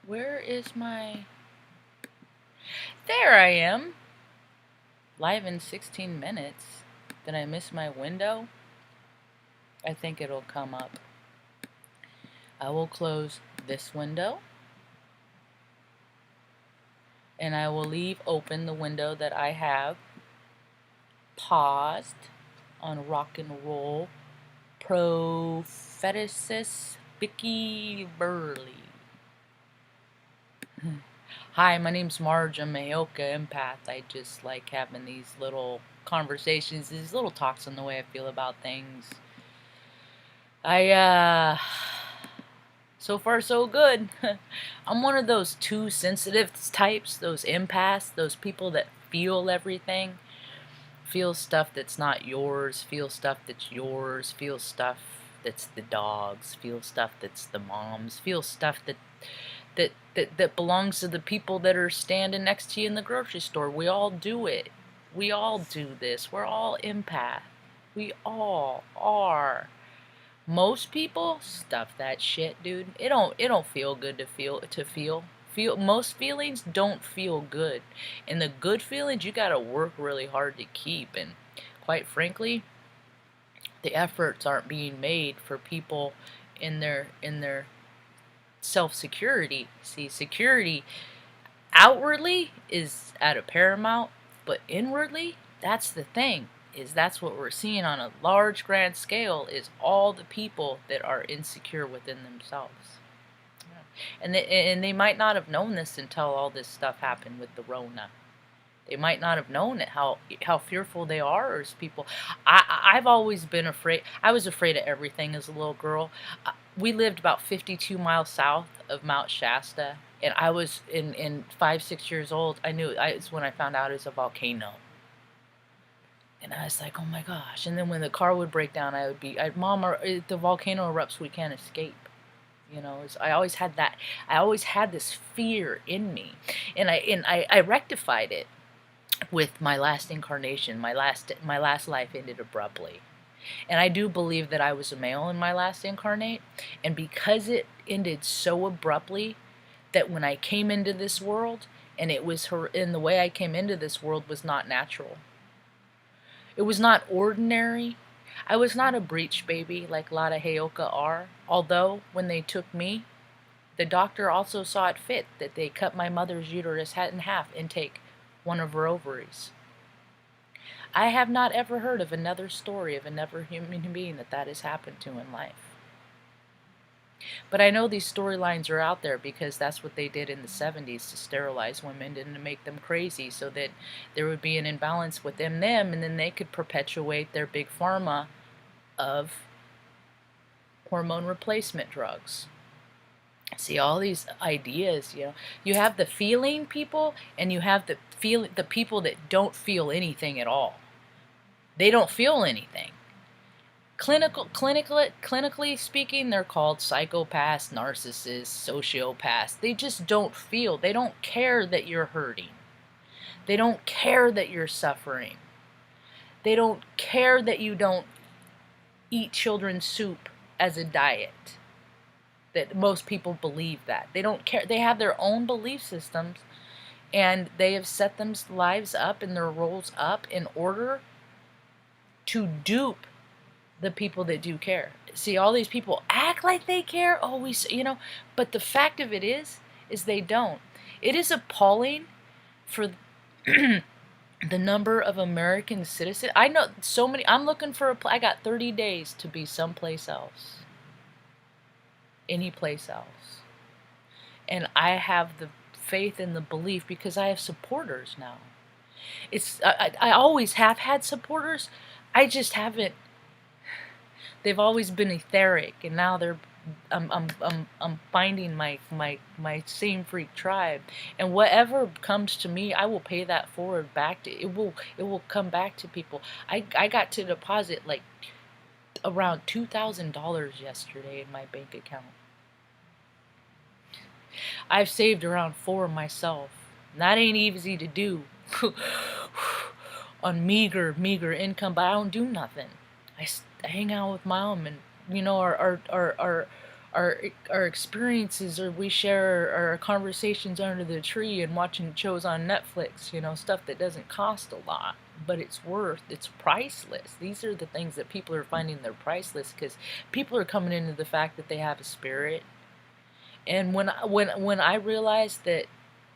Where is my... There I am! Live in 16 minutes. Did I miss my window? I think it'll come up. I will close this window. And I will leave open the window that I have paused on rock and roll propheticist Vicky Burley. Hi, my name's Marge. I'm a Heyoka empath. I just like having these little conversations, these little talks on the way I feel about things. So far so good. I'm one of those too sensitive types, those empaths, those people that feel everything. Feel stuff that's not yours, feel stuff that's yours, feel stuff that's the dog's, feel stuff that's the mom's, feel stuff that belongs to the people that are standing next to you in the grocery store. We all do it. We all do this. We're all empath. We all are. Most people stuff that shit, dude. It don't feel good to feel. Most feelings don't feel good. And the good feelings you gotta work really hard to keep. And quite frankly, the efforts aren't being made for people in their self-security. See, security outwardly is at a paramount, but inwardly, that's the thing. That's what we're seeing on a large grand scale, is all the people that are insecure within themselves. And they might not have known this until all this stuff happened with the Rona. They might not have known it, how fearful they are as people. I've always been afraid. I was afraid of everything as a little girl. We lived about 52 miles south of Mount Shasta, and I was in 5, 6 years old. It's when I found out it was a volcano. And I was like, oh my gosh. And then when the car would break down, Mom, the volcano erupts, we can't escape. You know, I always had that. I always had this fear in me. And I rectified it with my last incarnation. My last life ended abruptly. And I do believe that I was a male in my last incarnate. And because it ended so abruptly, that when I came into this world, and the way I came into this world was not natural. It was not ordinary. I was not a breech baby like a lot of Heyoka are. Although, when they took me, the doctor also saw it fit that they cut my mother's uterus in half and take one of her ovaries. I have not ever heard of another story of another human being that has happened to in life. But I know these storylines are out there because that's what they did in the 70s to sterilize women and to make them crazy, so that there would be an imbalance within them, and then they could perpetuate their big pharma of hormone replacement drugs. See, all these ideas, you have the feeling people, and you have the people that don't feel anything at all. They don't feel anything. Clinically speaking, they're called psychopaths, narcissists, sociopaths. They just don't feel. They don't care that you're hurting. They don't care that you're suffering. They don't care that you don't eat children's soup as a diet. That most people believe that. They don't care. They have their own belief systems, and they have set their lives up and their roles up in order to dupe the people that do care. See, all these people act like they care, always, but the fact of it is they don't. It is appalling for the number of American citizens. I know so many. I'm looking for I got 30 days to be someplace else. Any place else. And I have the faith and the belief because I have supporters now. I always have had supporters. I just haven't. They've always been etheric, and now I'm finding my same freak tribe, and whatever comes to me, I will pay that forward back to it. Will come back to people. I got to deposit like around $2,000 yesterday in my bank account. I've saved around 4 myself. And that ain't easy to do on meager income, but I don't do nothing. I hang out with Mom, and our our experiences, or we share our conversations under the tree and watching shows on Netflix, you know, stuff that doesn't cost a lot, but it's priceless. These are the things that people are finding they're priceless, because people are coming into the fact that they have a spirit. And when I realized that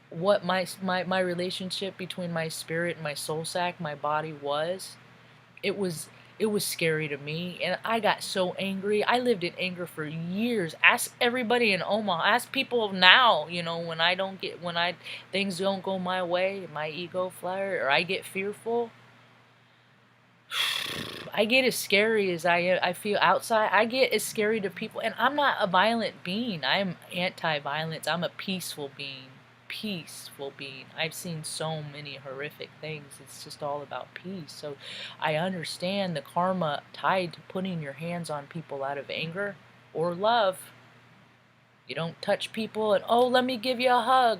what my relationship between my spirit and my soul sack, my body, was, it was it was scary to me, and I got so angry. I lived in anger for years. Ask everybody in Omaha. Ask people now. You know, when I things don't go my way, my ego flare, or I get fearful. I get as scary as I feel outside. I get as scary to people, and I'm not a violent being. I'm anti-violence. I'm a peaceful being. Peaceful being. I've seen so many horrific things. It's just all about peace. So I understand the karma tied to putting your hands on people out of anger or love. You don't touch people and, oh, let me give you a hug.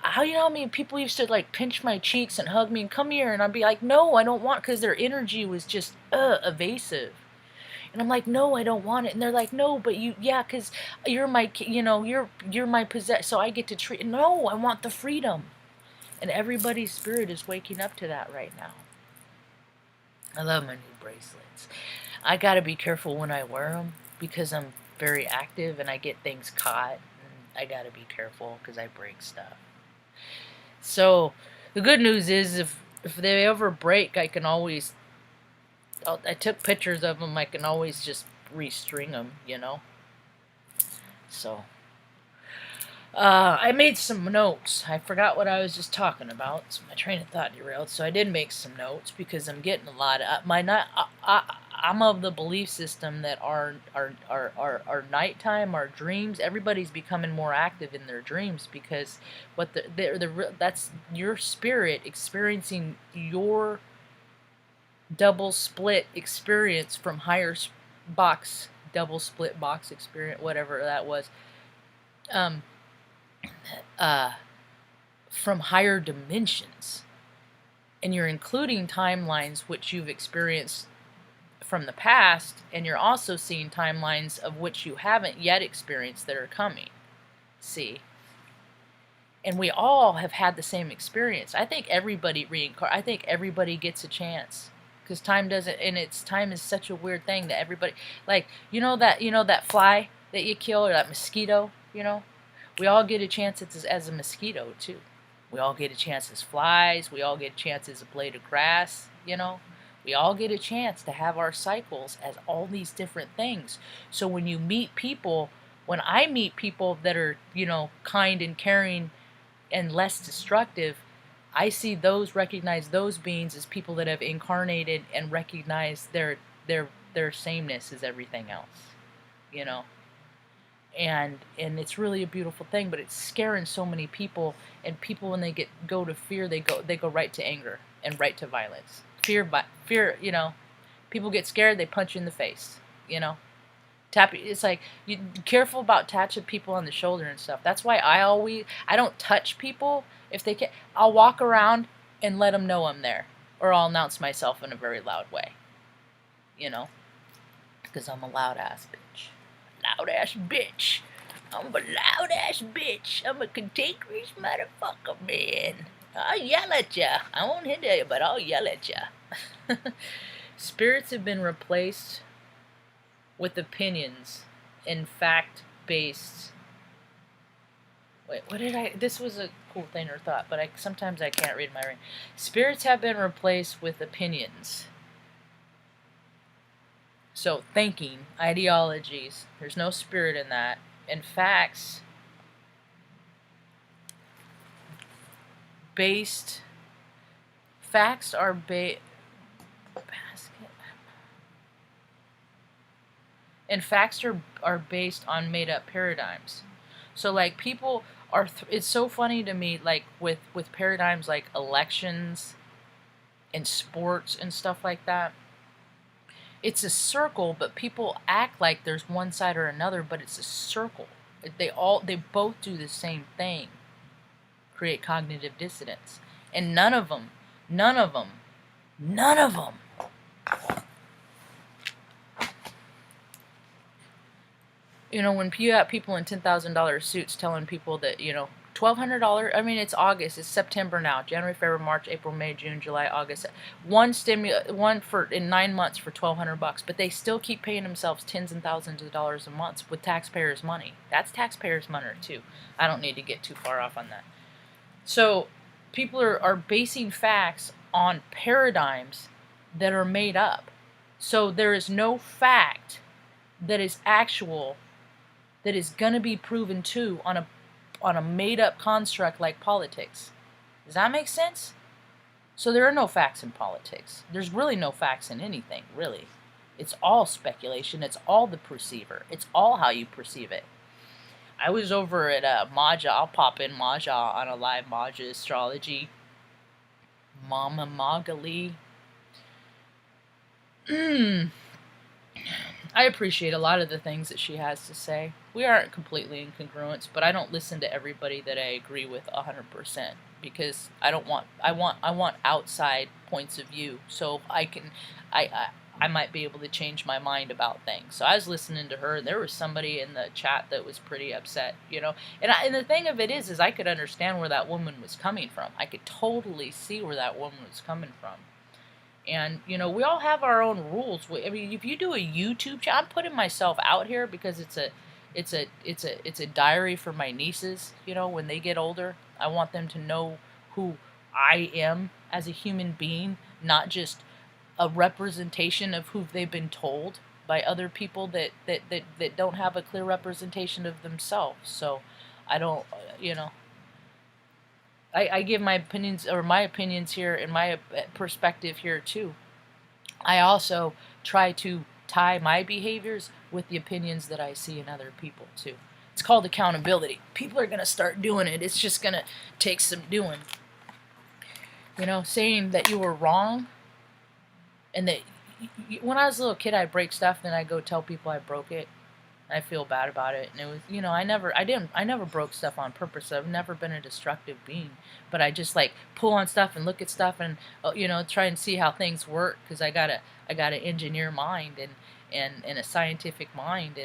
How, you know, I mean, people used to like pinch my cheeks and hug me and come here, and I'd be like, no, I don't want, because their energy was just evasive. And I'm like, no, I don't want it. And they're like, no, but you, yeah, because you're my, you know, you're my possess. So I get to treat. No, I want the freedom. And everybody's spirit is waking up to that right now. I love my new bracelets. I gotta be careful when I wear them, because I'm very active and I get things caught. And I gotta be careful because I break stuff. So the good news is, if they ever break, I can always. I took pictures of them. I can always just restring them, you know. So I made some notes. I forgot what I was just talking about, so my train of thought derailed. So I did make some notes, because I'm getting a lot of I'm of the belief system that our nighttime, our dreams, everybody's becoming more active in their dreams, because what that's your spirit experiencing your double split experience from higher box, double split box experience, whatever that was. From higher dimensions, and you're including timelines which you've experienced from the past, and you're also seeing timelines of which you haven't yet experienced that are coming. See? And we all have had the same experience. I think everybody I think everybody gets a chance, because time doesn't, and time is such a weird thing that everybody, like, you know that fly that you kill, or that mosquito, you know, we all get a chance as a mosquito too. We all get a chance as flies. We all get a chance as a blade of grass, you know. We all get a chance to have our cycles as all these different things. So when you meet people, when I meet people that are, you know, kind and caring and less destructive, I recognize those beings as people that have incarnated and recognize their sameness as everything else, you know. And it's really a beautiful thing, but it's scaring so many people. And people, when they go to fear, they go right to anger and right to violence. Fear, you know, people get scared, they punch you in the face, you know. It's like, you careful about touching people on the shoulder and stuff. That's why I don't touch people. If they can, I'll walk around and let them know I'm there, or I'll announce myself in a very loud way, you know, because I'm a loud ass bitch. Loud ass bitch. I'm a loud ass bitch. I'm a cantankerous motherfucker, man. I'll yell at ya. I won't hit you, but I'll yell at ya. Spirits have been replaced with opinions and fact-based. Wait, what did I? This was a cool thing or thought, but sometimes I can't read my brain. Spirits have been replaced with opinions. So thinking, ideologies, there's no spirit in that. And facts are based on made up paradigms. So like people are it's so funny to me, like with paradigms like elections and sports and stuff like that. It's a circle, but people act like there's one side or another, but it's a circle. They both do the same thing. Create cognitive dissonance. And none of them You know, when you have people in $10,000 suits telling people that, you know, $1,200, I mean, it's August, it's September now, January, February, March, April, May, June, July, August, one for, in 9 months for $1,200, but they still keep paying themselves tens and thousands of dollars a month with taxpayers' money. That's taxpayers' money too. I don't need to get too far off on that. So people are basing facts on paradigms that are made up. So there is no fact that is actual, that is going to be proven true on a made-up construct like politics. Does that make sense? So there are no facts in politics. There's really no facts in anything, really. It's all speculation. It's all the perceiver. It's all how you perceive it. I was over at Marge. I'll pop in Marge on a live Marge astrology. Mama Magali. I appreciate a lot of the things that she has to say. We aren't completely in congruence, but I don't listen to everybody that I agree with 100% because I want outside points of view, so I might be able to change my mind about things. So I was listening to her. There was somebody in the chat that was pretty upset, you know. And the thing of it is I could understand where that woman was coming from. I could totally see where that woman was coming from. And, you know, we all have our own rules. I mean, if you do a YouTube channel, I'm putting myself out here because it's a diary for my nieces, you know, when they get older. I want them to know who I am as a human being, not just a representation of who they've been told by other people that don't have a clear representation of themselves. So I don't, you know, I give my opinions here and my perspective here too. I also try to tie my behaviors with the opinions that I see in other people too. It's called accountability. People are going to start doing it. It's just going to take some doing. You know, saying that you were wrong and that when I was a little kid I'd break stuff, then I'd go tell people I broke it. I feel bad about it, and it was, you know, I never broke stuff on purpose. I've never been a destructive being, but I just like pull on stuff and look at stuff and you know, try and see how things work because I got an engineer mind and a scientific mind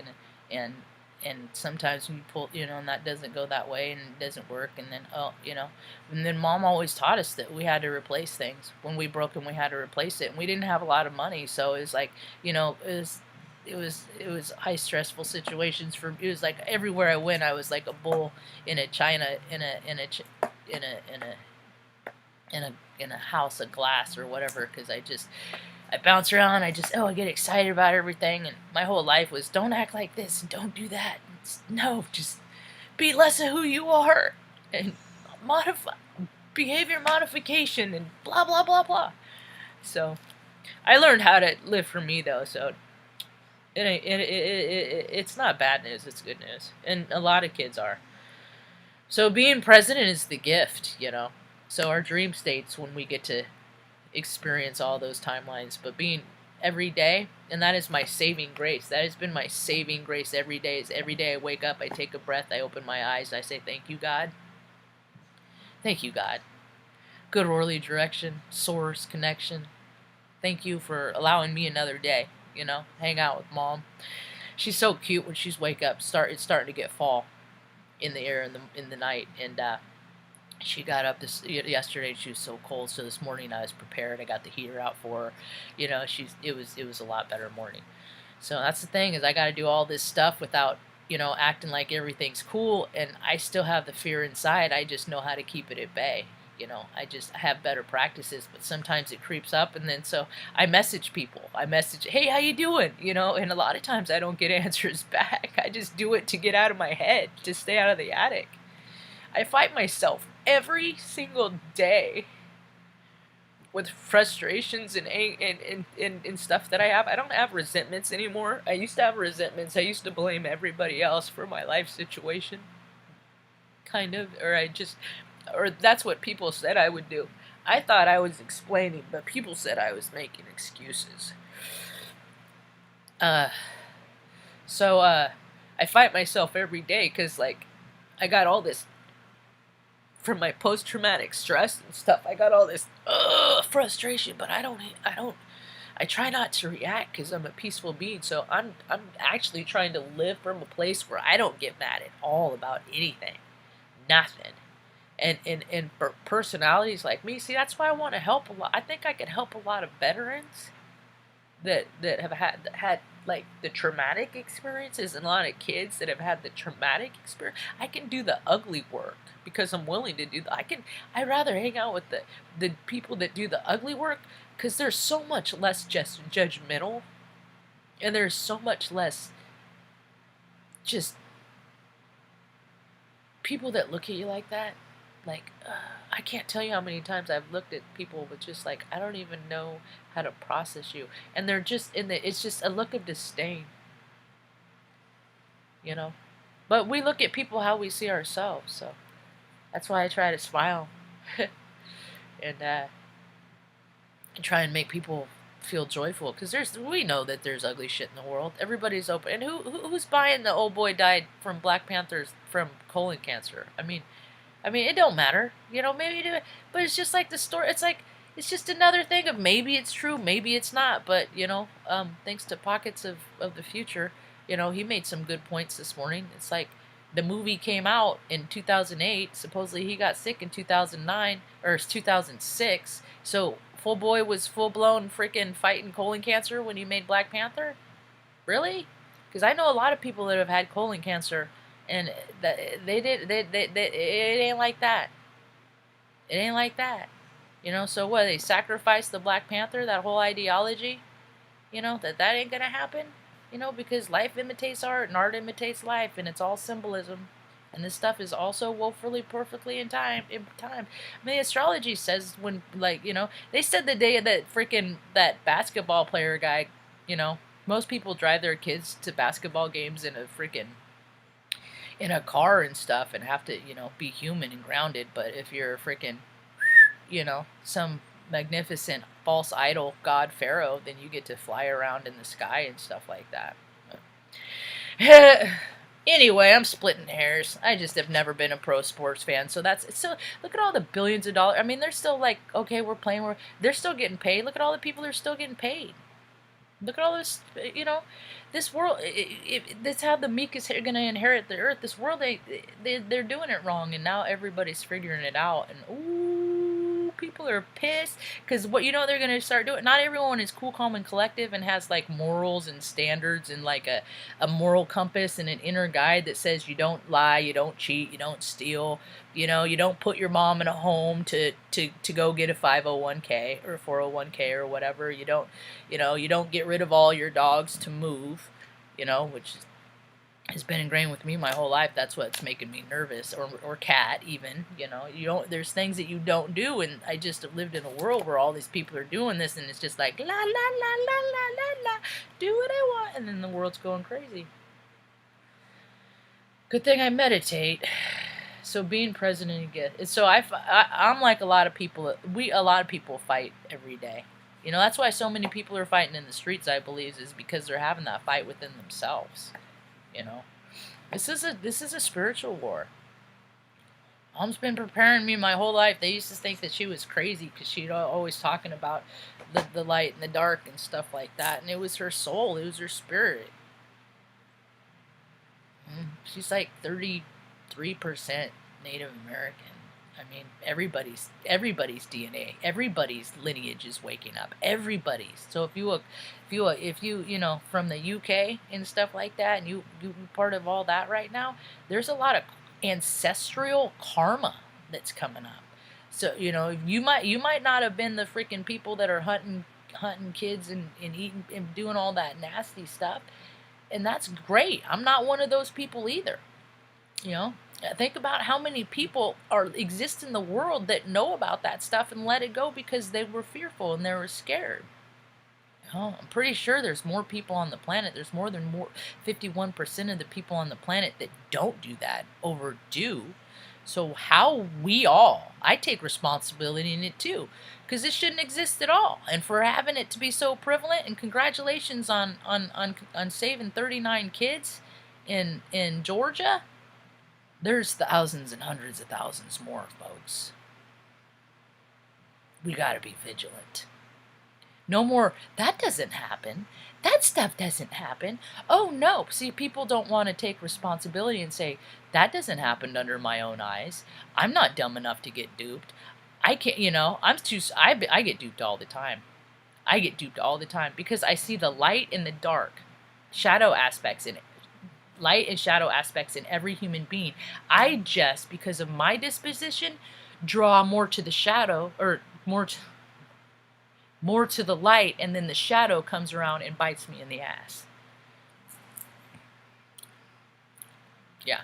and sometimes we pull, you know, and that doesn't go that way and it doesn't work, and then you know, and then Mom always taught us that we had to replace things when we broke them. We had to replace it, and we didn't have a lot of money, so it was like, you know, it was high stressful situations for. It was like everywhere I went I was like a bull in a china in a house of glass or whatever, because I bounce around. I get excited about everything, and my whole life was don't act like this and don't do that. No, just be less of who you are and modify behavior modification and blah blah blah blah. So I learned how to live for me though, so it's not bad news, it's good news. And a lot of kids are. So being president is the gift, you know. So our dream states when we get to experience all those timelines. But being every day, and that is my saving grace. That has been my saving grace every day. Is every day I wake up, I take a breath, I open my eyes, I say, thank you, God. Thank you, God. Good orderly direction, source, connection. Thank you for allowing me another day. You know, hang out with Mom. She's so cute when she's wake up. It's starting to get fall in the air in the night, and she got up yesterday. She was so cold, so this morning I was prepared. I got the heater out for her. You know, it was a lot better morning. So that's the thing, is I got to do all this stuff without, you know, acting like everything's cool, and I still have the fear inside. I just know how to keep it at bay. You know, I have better practices, but sometimes it creeps up, and then so I message people. Hey, how you doing? You know, and a lot of times I don't get answers back. I just do it to get out of my head, to stay out of the attic. I fight myself every single day with frustrations and stuff that I have. I don't have resentments anymore. I used to have resentments. I used to blame everybody else for my life situation, kind of, or that's what people said I would do. I thought I was explaining, but people said I was making excuses. So I fight myself every day because, like, I got all this from my post-traumatic stress and stuff. I got all this frustration, but I don't I try not to react because I'm a peaceful being. So I'm actually trying to live from a place where I don't get mad at all about anything, nothing. And for personalities like me, see, that's why I want to help a lot. I think I could help a lot of veterans that have had like the traumatic experiences, and a lot of kids that have had the traumatic experience. I can do the ugly work because I'm willing to do that. I'd rather hang out with the people that do the ugly work because there's so much less just judgmental, and there's so much less just people that look at you like that. Like, I can't tell you how many times I've looked at people with just like, I don't even know how to process you. And they're just it's just a look of disdain, you know? But we look at people how we see ourselves, so that's why I try to smile and try and make people feel joyful. Because we know that there's ugly shit in the world. Everybody's open. And who's buying the old boy died from Black Panthers from colon cancer? I mean, it don't matter, maybe do it, but it's just like the story. It's just another thing of maybe it's true, maybe it's not. But thanks to Pockets of the Future, he made some good points this morning. It's like the movie came out in 2008. Supposedly he got sick in 2009 or 2006. So Full Boy was full blown freaking fighting colon cancer when he made Black Panther. Really? Because I know a lot of people that have had colon cancer. And it ain't like that. It ain't like that. So what, they sacrificed the Black Panther, that whole ideology? That ain't gonna happen? Because life imitates art and art imitates life, and it's all symbolism. And this stuff is also woefully perfectly in time. I mean, astrology says when, they said the day that basketball player guy, most people drive their kids to basketball games in a car and stuff and have to, be human and grounded. But if you're freaking, some magnificent false idol god pharaoh, then you get to fly around in the sky and stuff like that. Anyway, I'm splitting hairs. I just have never been a pro sports fan, so look at all the billions of dollars. I mean, they're still like, okay, they're still getting paid. Look at all the people that are still getting paid. Look at all this, this world. That's how the meek is going to inherit the earth. This world, they're doing it wrong, and now everybody's figuring it out. And ooh, people are pissed because what they're going to start doing. Not everyone is cool, calm, and collective, and has like morals and standards and like a moral compass and an inner guide that says you don't lie, you don't cheat, you don't steal. You don't put your mom in a home to go get a 501k or 401k or whatever. You don't get rid of all your dogs to move, which has been ingrained with me my whole life. That's what's making me nervous, or cat even, there's things that you don't do, and I just have lived in a world where all these people are doing this, and it's just like, la, la, la, la, la, la, la, do what I want, and then the world's going crazy. Good thing I meditate. So being president again, so I'm like a lot of people. A lot of people fight every day. That's why so many people are fighting in the streets. I believe is because they're having that fight within themselves. This is a spiritual war. Mom's been preparing me my whole life. They used to think that she was crazy because she'd always talking about the light and the dark and stuff like that, and it was her soul. It was her spirit. She's like 33% Native American. I mean, everybody's DNA, everybody's lineage is waking up. Everybody's. So if you from the UK and stuff like that, and you part of all that right now, there's a lot of ancestral karma that's coming up. So you might not have been the freaking people that are hunting kids and eating and doing all that nasty stuff. And that's great. I'm not one of those people either. Think about how many people exist in the world that know about that stuff and let it go because they were fearful and they were scared. I'm pretty sure there's more people on the planet. There's more than 51% of the people on the planet that don't do that, overdo. So I take responsibility in it too, because it shouldn't exist at all. And for having it to be so prevalent, and congratulations on saving 39 kids in Georgia. There's thousands and hundreds of thousands more, folks. We gotta be vigilant. No more, that doesn't happen. That stuff doesn't happen. Oh no. See, people don't want to take responsibility and say, that doesn't happen under my own eyes. I'm not dumb enough to get duped. I can't, I get duped all the time. I get duped all the time because I see the light and the dark, shadow aspects in it. Light and shadow aspects in every human being. I just, because of my disposition, draw more to the shadow, or more to the light, and then the shadow comes around and bites me in the ass. Yeah.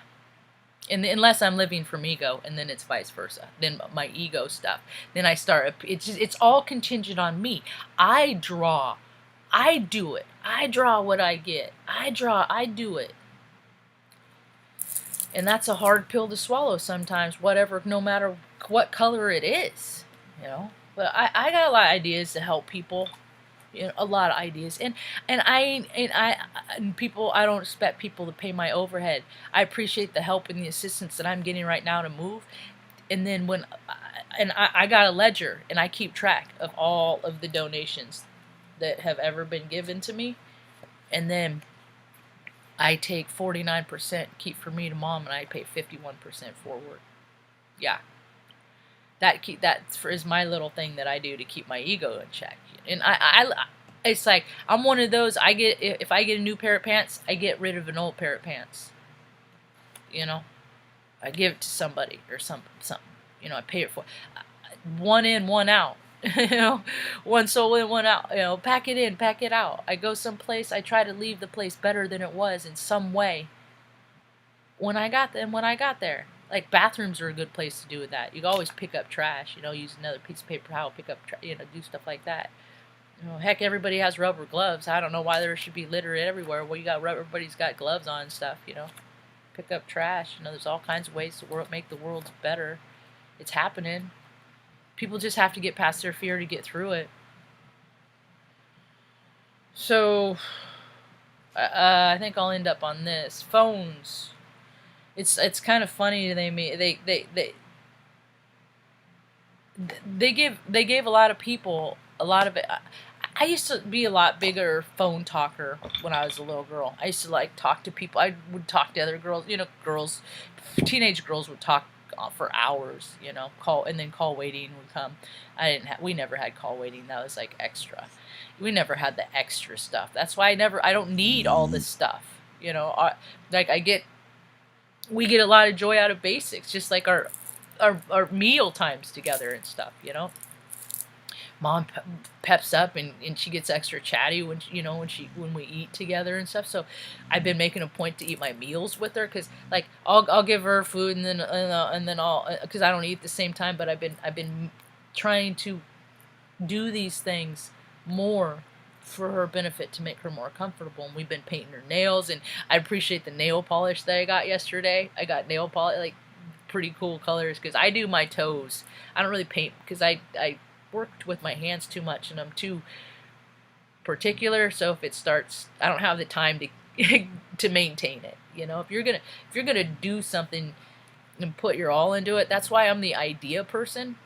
And unless I'm living from ego, and then it's vice versa. Then my ego stuff. Then I start. It's all contingent on me. I draw. I do it. I draw what I get. I draw. I do it. And that's a hard pill to swallow sometimes. Whatever, no matter what color it is, you know. But I got a lot of ideas to help people. You know, a lot of ideas, and people. I don't expect people to pay my overhead. I appreciate the help and the assistance that I'm getting right now to move. And then I got a ledger, and I keep track of all of the donations that have ever been given to me, and then I take 49%, keep for me to mom, and I pay 51% forward. Yeah. Is my little thing that I do to keep my ego in check. And it's like, I'm one of those, if I get a new pair of pants, I get rid of an old pair of pants. You know? I give it to somebody or something. You know, I pay it for. One in, one out. You know? One soul in, one out. You know, pack it in, pack it out. I go someplace, I try to leave the place better than it was in some way when I got there. Like, bathrooms are a good place to do that. You can always pick up trash, you know, use another piece of paper towel, pick up, you know, do stuff like that. You know, heck, everybody has rubber gloves. I don't know why there should be litter everywhere. Well, everybody's got gloves on and stuff, you know. Pick up trash. You know, there's all kinds of ways to make the world better. It's happening. People just have to get past their fear to get through it. So, I think I'll end up on this. Phones. It's kind of funny. They gave a lot of people a lot of it. I used to be a lot bigger phone talker when I was a little girl. I used to like talk to people. I would talk to other girls. You know, teenage girls would talk for hours. You know, call waiting would come. We never had call waiting. That was like extra. We never had the extra stuff. That's why I don't need all this stuff. You know, we get a lot of joy out of basics, just like our meal times together and stuff, you know. Mom peps up and she gets extra chatty when we eat together and stuff. So I've been making a point to eat my meals with her, because like I'll give her food and then I'll, because I don't eat at the same time, but I've been trying to do these things more for her benefit, to make her more comfortable. And we've been painting her nails, and I appreciate the nail polish that I got yesterday. I got nail polish, like pretty cool colors, because I do my toes. I don't really paint because I worked with my hands too much and I'm too particular. So if it starts, I don't have the time to to maintain it. You know, if you're gonna do something and put your all into it, that's why I'm the idea person,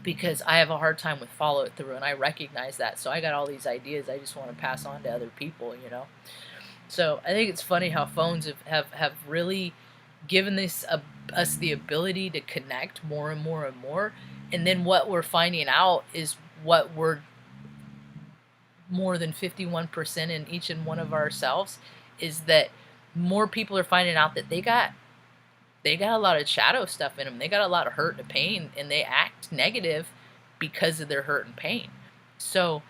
because I have a hard time with follow through, and I recognize that. So I got all these ideas I just want to pass on to other people, you know. So I think it's funny how phones have really given us the ability to connect more and more and more. And then what we're finding out is what we're more than 51% in each and one of ourselves, is that more people are finding out that they got a lot of shadow stuff in them. They got a lot of hurt and pain, and they act negative because of their hurt and pain. So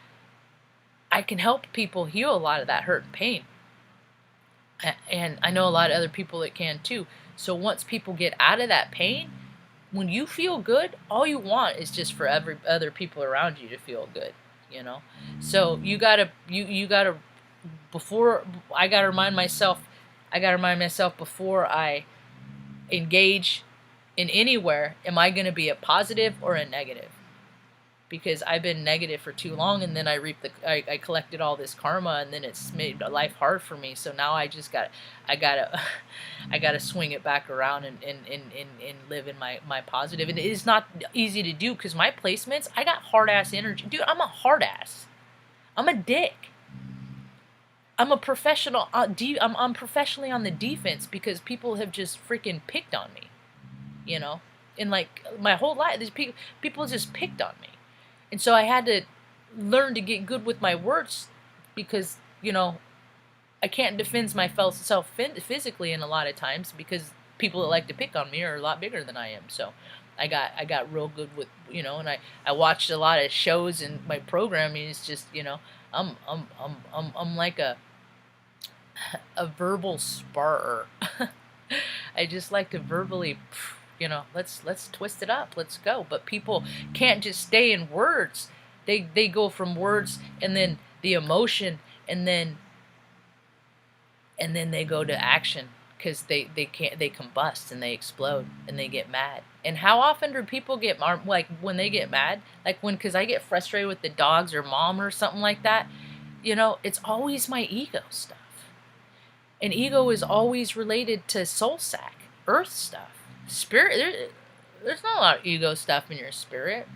I can help people heal a lot of that hurt and pain. And I know a lot of other people that can too. So once people get out of that pain, when you feel good, all you want is just for other people around you to feel good, you know? So you gotta, before, I gotta remind myself before I engage in anywhere, am I going to be a positive or a negative? because I've been negative for too long, and then I collected all this karma, and then it's made life hard for me. So now I gotta I gotta swing it back around and live in my positive. And it is not easy to do because my placements, I got hard ass energy, dude. I'm a hard ass. I'm a dick. I'm a professional. I'm professionally on the defense because people have just freaking picked on me, you know. And like my whole life, these people just picked on me. And so I had to learn to get good with my words because, you know, I can't defend myself physically in a lot of times because people that like to pick on me are a lot bigger than I am. So I got real good with, you know, and I watched a lot of shows, and my programming is just, you know, I'm like a verbal sparrer. I just like to verbally, you know, let's twist it up, let's go. But people can't just stay in words. They go from words and then the emotion and then they go to action because they combust and they explode and they get mad. And how often do people get like when they get mad, like because I get frustrated with the dogs or mom or something like that, you know, it's always my ego stuff. And ego is always related to soul sack, earth stuff. Spirit, there's not a lot of ego stuff in your spirit.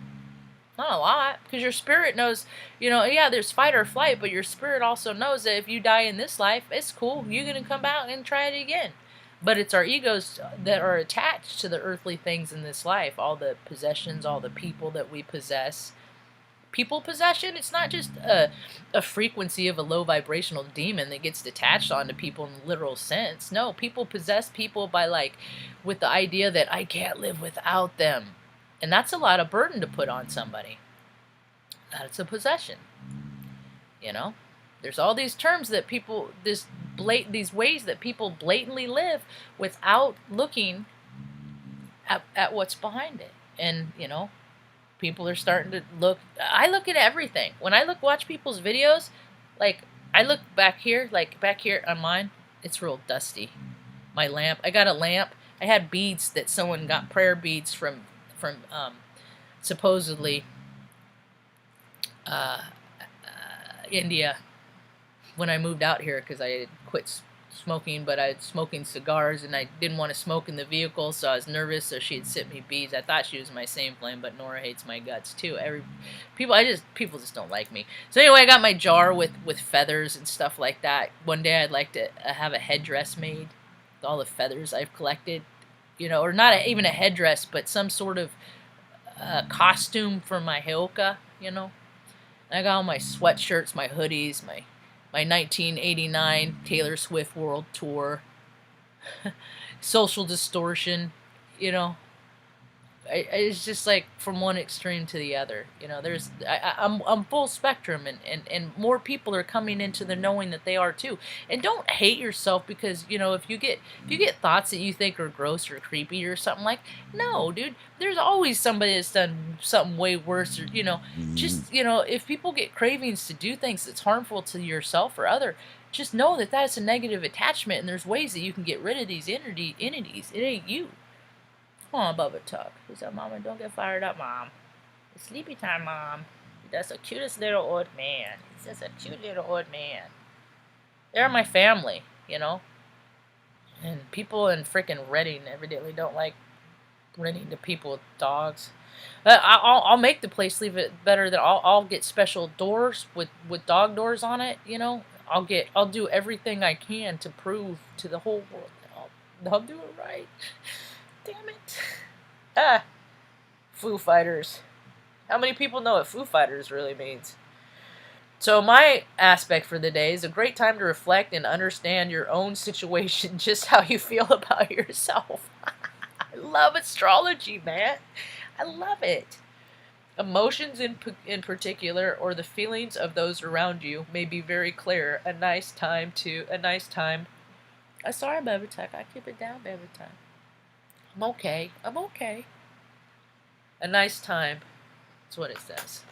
Not a lot. Because your spirit knows, you know, yeah, there's fight or flight, but your spirit also knows that if you die in this life, it's cool. You're going to come out and try it again. But it's our egos that are attached to the earthly things in this life. All the possessions, all the people that we possess. People possession, it's not just a frequency of a low vibrational demon that gets detached onto people in the literal sense. No, people possess people by like with the idea that I can't live without them. And that's a lot of burden to put on somebody. That's a possession. You know? There's all these terms that people these ways that people blatantly live without looking at what's behind it. And, you know, people are starting to look. I look at everything. When I watch people's videos, like I look back here on mine, it's real dusty. My lamp, I got a lamp. I had beads that someone got, prayer beads from supposedly India when I moved out here because I had quit smoking, but I was smoking cigars and I didn't want to smoke in the vehicle, so I was nervous. So she had sent me beads. I thought she was my same flame, but Nora hates my guts too. People just don't like me. So anyway, I got my jar with feathers and stuff like that. One day I'd like to have a headdress made with all the feathers I've collected, you know, or not even a headdress, but some sort of costume for my heoka, you know. And I got all my sweatshirts, my hoodies, my 1989 Taylor Swift World Tour, Social Distortion, you know. It's just like from one extreme to the other, you know. I'm full spectrum, and more people are coming into the knowing that they are too. And don't hate yourself because, you know, if you get thoughts that you think are gross or creepy or something, like, no, dude, there's always somebody that's done something way worse, or, you know, just, you know, if people get cravings to do things that's harmful to yourself or other, just know that that's a negative attachment, and there's ways that you can get rid of these entities. It ain't you. Come on, Bubba Tuck. He said, Mama, don't get fired up, Mom. It's sleepy time, Mom. That's the cutest little old man. He's just a cute little old man. They're my family, you know? And people in freaking Reading evidently don't like renting to people with dogs. I'll make the place leave it better. That I'll get special doors with dog doors on it, you know? I'll do everything I can to prove to the whole world that I'll do it right. Damn it. Foo Fighters. How many people know what Foo Fighters really means? So my aspect for the day is a great time to reflect and understand your own situation, just how you feel about yourself. I love astrology, man. I love it. Emotions in particular, or the feelings of those around you, may be very clear. A nice time. Sorry, Baby Tuck. I keep it down, Baby Tuck. I'm okay. A nice time. That's what it says.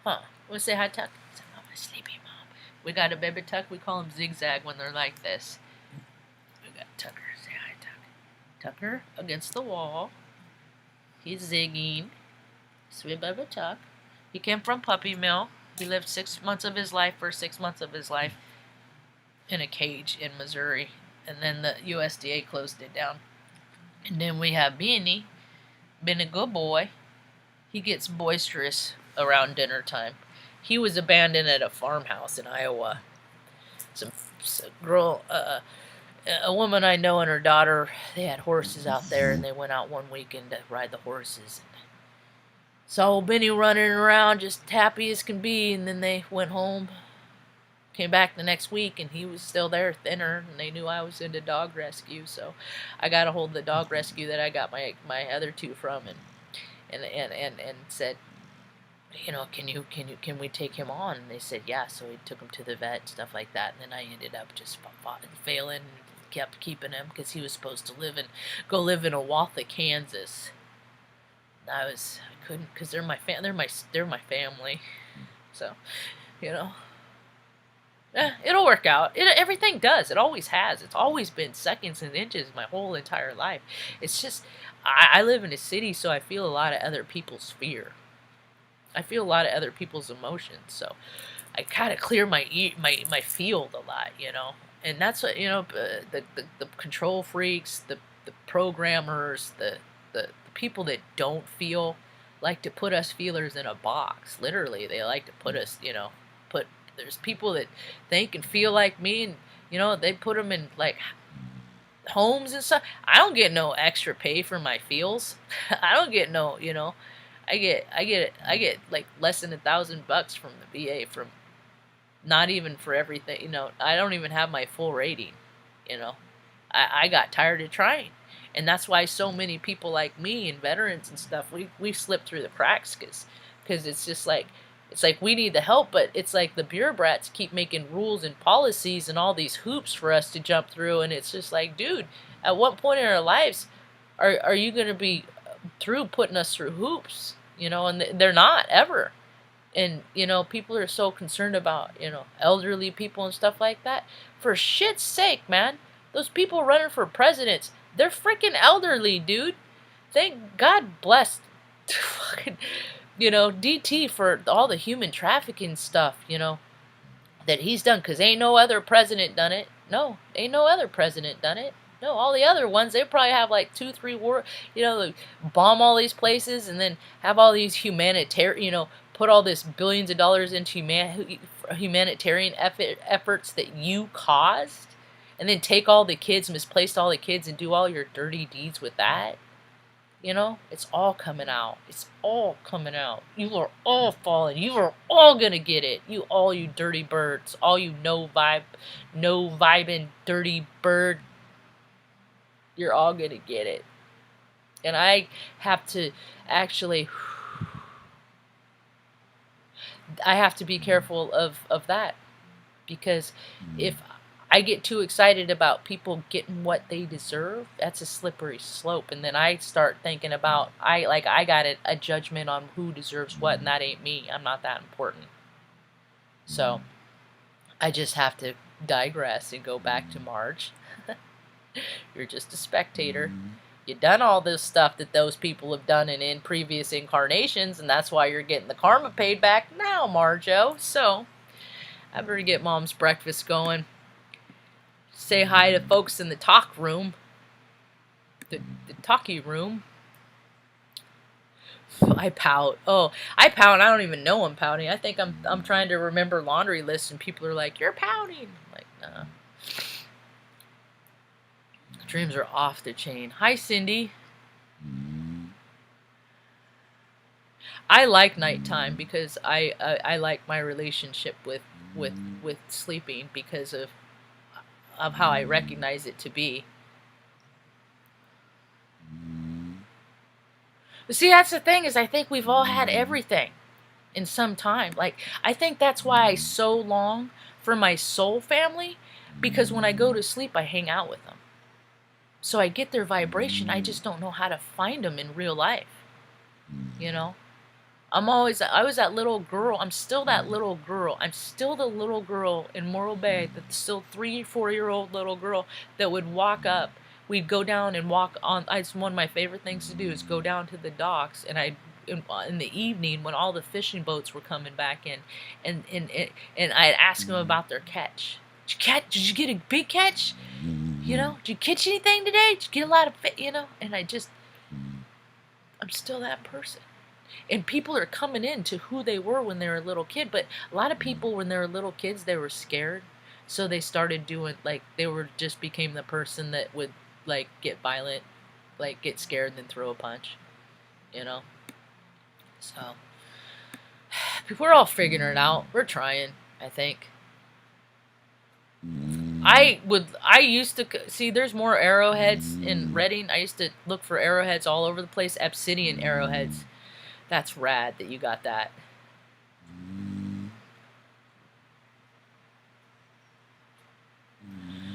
Huh. Want to say hi, Tuck? I'm sleepy, Mom. We got a Baby Tuck. We call him Zigzag when they're like this. We got Tucker. Say hi, Tuck. Tucker against the wall. He's zigging. Sweet Baby Tuck. He came from puppy mill. He lived 6 months of his life, first 6 months of his life, in a cage in Missouri, and then the USDA closed it down. And then we have Beanie, been a good boy. He gets boisterous around dinner time. He was abandoned at a farmhouse in Iowa. Some girl, a woman I know and her daughter, they had horses out there, and they went out one weekend to ride the horses. Saw old Benny running around just happy as can be, and then they went home. Came back the next week, and he was still there, thinner, and they knew I was into dog rescue, so I got a hold of the dog rescue that I got my other two from, and said, you know, can we take him on? And they said, yeah. So we took him to the vet and stuff like that. And then I ended up just failing, kept keeping him because he was supposed to go live in Owatha, Kansas. I couldn't, because they're my family. So, you know, it'll work out. Everything does. It always has. It's always been seconds and inches my whole entire life. It's just I live in a city, so I feel a lot of other people's fear. I feel a lot of other people's emotions, so I kind of clear my field a lot, you know. And that's what, you know, the control freaks, the programmers, the people that don't feel, like to put us feelers in a box. Literally, they like to put us, you know, there's people that think and feel like me, and you know, they put them in like homes and stuff. I don't get no extra pay for my feels. I don't get no, you know. I get like less than $1,000 from the VA, from not even for everything, you know. I don't even have my full rating, you know. I got tired of trying, and that's why so many people like me and veterans and stuff, we slip through the cracks, because it's just like, it's like we need the help, but it's like the bureaucrats keep making rules and policies and all these hoops for us to jump through, and it's just like, dude, at what point in our lives are you going to be through putting us through hoops, you know? And they're not ever. And you know, people are so concerned about, you know, elderly people and stuff like that. For shit's sake, man, those people running for presidents, they're freaking elderly, dude. Thank God bless fucking, you know, DT for all the human trafficking stuff, you know, that he's done, because ain't no other president done it. No, ain't no other president done it. No, all the other ones, they probably have like 2-3 war, you know, like bomb all these places and then have all these humanitarian, you know, put all this billions of dollars into humanitarian efforts that you caused, and then take all the kids, misplace all the kids, and do all your dirty deeds with that. You know, it's all coming out. It's all coming out. You are all falling. You are all gonna get it. You dirty birds. All you no vibing dirty bird. You're all gonna get it. And I have to actually, I have to be careful of that, because if I get too excited about people getting what they deserve, that's a slippery slope. And then I start thinking about, I got a judgment on who deserves what, and that ain't me. I'm not that important. So I just have to digress and go back to Marge. You're just a spectator. You done all this stuff that those people have done in previous incarnations, and that's why you're getting the karma paid back now, Marjo. So I better get Mom's breakfast going. Say hi to folks in the talk room. The talkie room. I pout. Oh, I pout. I don't even know I'm pouting. I think I'm trying to remember laundry lists, and people are like, "You're pouting." I'm like, nah. Dreams are off the chain. Hi, Cindy. I like nighttime because I like my relationship with sleeping, because of how I recognize it to be. But see, that's the thing, is I think we've all had everything in some time. Like, I think that's why I so long for my soul family, because when I go to sleep, I hang out with them. So I get their vibration. I just don't know how to find them in real life. You know? I was that little girl. I'm still that little girl. I'm still the little girl in Morro Bay, that's still 3-4-year-old little girl that would walk up. We'd go down and walk on. It's one of my favorite things to do, is go down to the docks, and I'd in the evening when all the fishing boats were coming back in, and I'd ask them about their catch. Did you get a big catch? You know, did you catch anything today? Did you get a lot of fish? You know, and I'm still that person. And people are coming in to who they were when they were a little kid. But a lot of people, when they were little kids, they were scared. So they started doing, like, they were just became the person that would, like, get violent, like, get scared and then throw a punch. You know? So, we're all figuring it out. We're trying, I think. I used to see there's more arrowheads in Reading. I used to look for arrowheads all over the place, obsidian arrowheads. That's rad that you got that.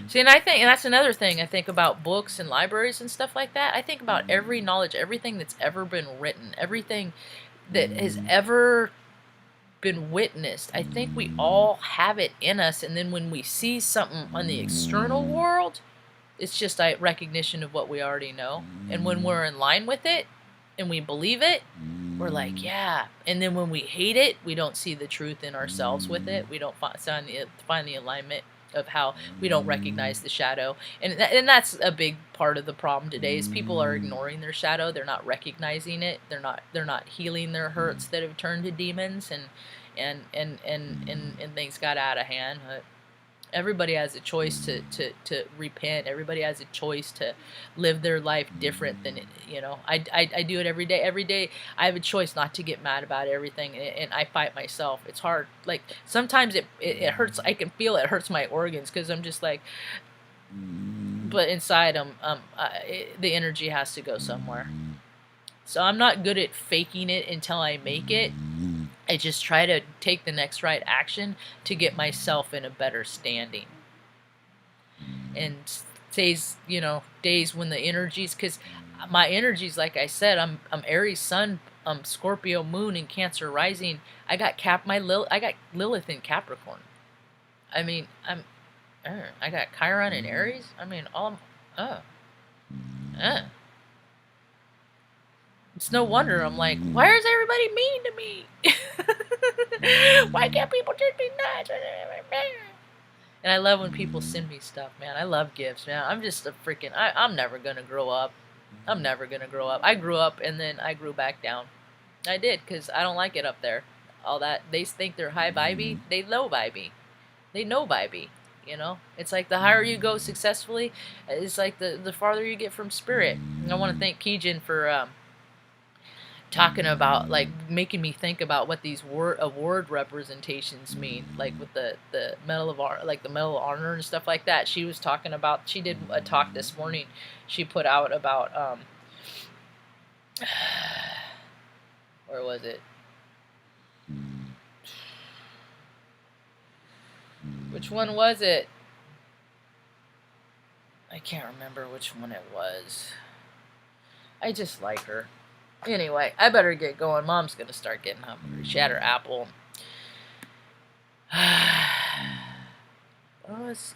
See, and I think, and that's another thing I think about books and libraries and stuff like that. I think about every knowledge, everything that's ever been written, everything that has ever been witnessed. I think we all have it in us, and then when we see something on the external world, it's just a recognition of what we already know. And when we're in line with it and we believe it, we're like, yeah. And then when we hate it, we don't see the truth in ourselves with it. We don't find the alignment of how we don't recognize the shadow. And that's a big part of the problem today is people are ignoring their shadow. They're not recognizing it. They're not healing their hurts that have turned to demons, and things got out of hand. Everybody has a choice to repent. Everybody has a choice to live their life different than it, you know. I do it every day. Every day I have a choice not to get mad about everything, and I fight myself. It's hard. Like sometimes it hurts. I can feel it hurts my organs because I'm just like, but inside the energy has to go somewhere. So I'm not good at faking it until I make it. I just try to take the next right action to get myself in a better standing. And days when the energies, because my energies, like I said, I'm Aries Sun, Scorpio Moon, and Cancer Rising. I got Lilith in Capricorn. I mean, I got Chiron in Aries. I mean, it's no wonder I'm like, why is everybody mean to me? Why can't people just be nice? And I love when people send me stuff, man. I love gifts, man. I'm just a freaking, I'm never going to grow up. I'm never going to grow up. I grew up and then I grew back down. I did, because I don't like it up there. All that, they think they're high vibey. They low vibey. They no vibey. You know, it's like the higher you go successfully, it's like the farther you get from spirit. And I want to thank Keegan for talking about, like, making me think about what these award representations mean, like with the medal of honor, like the medal of honor and stuff like that. She was talking about, she did a talk this morning she put out about where was it, which one was it? I can't remember which one it was. I just like her. Anyway, I better get going. Mom's going to start getting hungry. She had her apple. Oh, it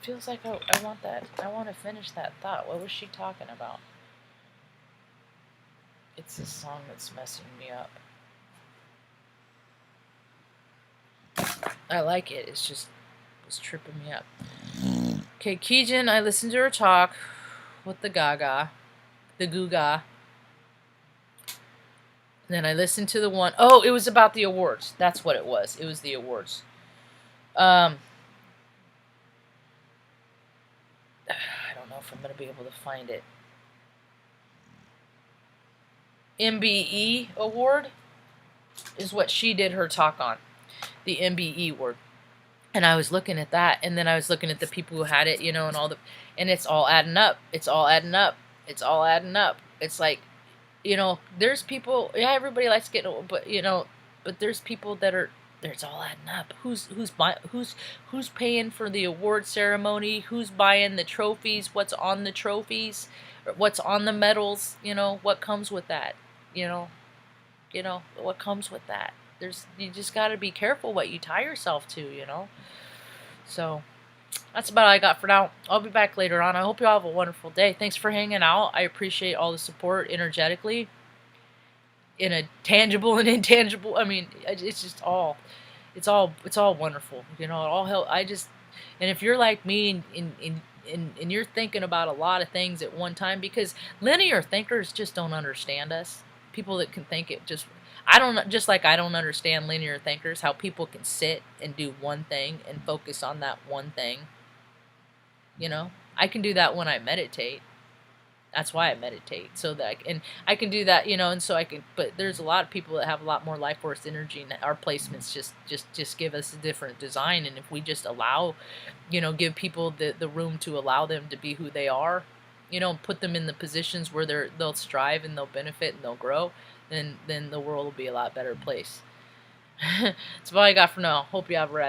feels like I want that. I want to finish that thought. What was she talking about? It's this song that's messing me up. I like it. It's tripping me up. Okay, Keegan, I listened to her talk with the Gaga. The Guga. Then I listened to the one, oh, it was about the awards. That's what it was. It was the awards. I don't know if I'm going to be able to find it. MBE award is what she did her talk on. The MBE award. And I was looking at that, and then I was looking at the people who had it, you know, and it's all adding up. It's all adding up. It's all adding up. It's like, you know, there's people, yeah, everybody likes getting, but, you know, but there's people that are, it's all adding up. Who's paying for the award ceremony? Who's buying the trophies? What's on the trophies? Or what's on the medals? You know, what comes with that? You know, what comes with that? You just got to be careful what you tie yourself to, you know. So that's about all I got for now. I'll be back later on. I hope you all have a wonderful day. Thanks for hanging out. I appreciate all the support energetically. in a tangible and intangible. I mean, it's just all, it's all wonderful. You know, it all help. And if you're like me and you're thinking about a lot of things at one time, because linear thinkers just don't understand us. People that can think it just, I don't, just like I don't understand linear thinkers, how people can sit and do one thing and focus on that one thing. You know, I can do that when I meditate. That's why I meditate, so that I can do that, you know, and so I can. But there's a lot of people that have a lot more life force energy, and our placements just give us a different design. And if we just allow, you know, give people the room to allow them to be who they are, you know, put them in the positions where they'll strive and they'll benefit and they'll grow, then the world will be a lot better place. That's all I got for now. Hope you have a rad